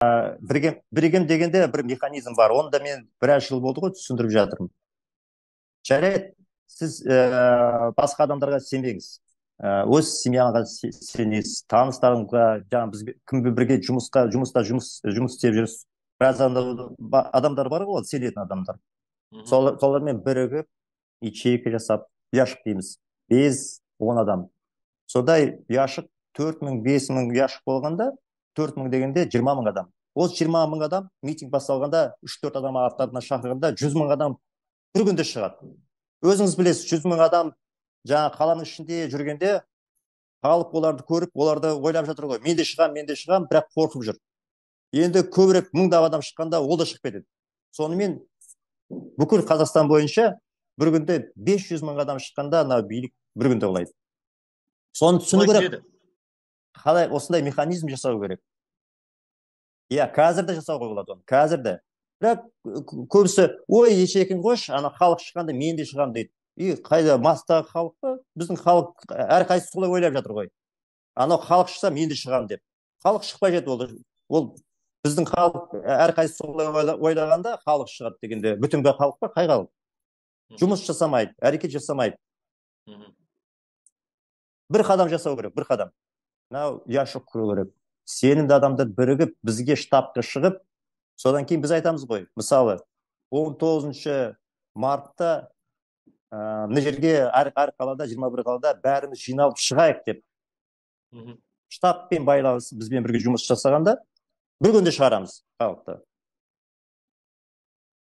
бірігем дегенде бір механизм бар. Оны да мен біраз жыл болды ғой түсіндіріп жатырмын. Жарайды, сіз басқа адамдарға сенбеңіз. Өз семьяңа сенесіз, таныстарыңға, жаңағы біз кіммен бірге жұмыс істеп жүрсіз. Біраз адамдар бар ғой, сенетін адамдар. Мгм. Солармен бірігіп, ячейка жасап, ұяшық дейміз. 5-10 адам. Сондай ұяшық 4 мың, 5 мың ұяшық болғанда, 4 мың дегенде 20 мың адам. Ол 20 мың адам митинг басталғанда, 3-4 адам аттарына шақырғанда 100 мың адам бір күнде шығады. Өзіңіз білесіз, 100 мың адам жаңа қаланың ішінде жүргенде, халық оларды көріп, оларды ойлап жатыр ғой, мен де шығам, бірақ қорқып жүр. Енді көбірек мыңдап адам шыққанда ол да шығып кетеді. Сонымен бүкіл Қазақстан бойынша бір күнде 500 мың адам шыққанда, ана билік бір күнде құлайды. Соны түсіну керек. Қалай осындай механизм жасау керек. Иә, қазір де жасауға болады оны, қазір де. Бірақ көбісі, ой, ешекін қойшы, ана халық шыққанда мен де шығамын дейді. Қайда, мастағы халық па? Біздің халық әрқайсысы солай ойлап жатыр ғой. Анау халық шықса мен де шығамын деп. Халық шықпай жатыр. Ол біздің халық әрқайсысы солай ойлағанда халық шығады дегенде, бүтін бір халық па? Қай халық? Жұмыс жасамайды, әрекет жасамайды. Бір қадам жасау керек, бір қадам. Мынау ұяшық құру керек. Сенімді адамдар бірігіп, бізге штабқа шығып, содан кейін біз айтамыз ғой, мысалы 19 мартта мына жерге әр қалада, 21 қалада бәріміз жиналып шығайық деп. Штабпен байланысып бізбен бірге жұмыс жасағанда бір күнде шығарамыз халықты.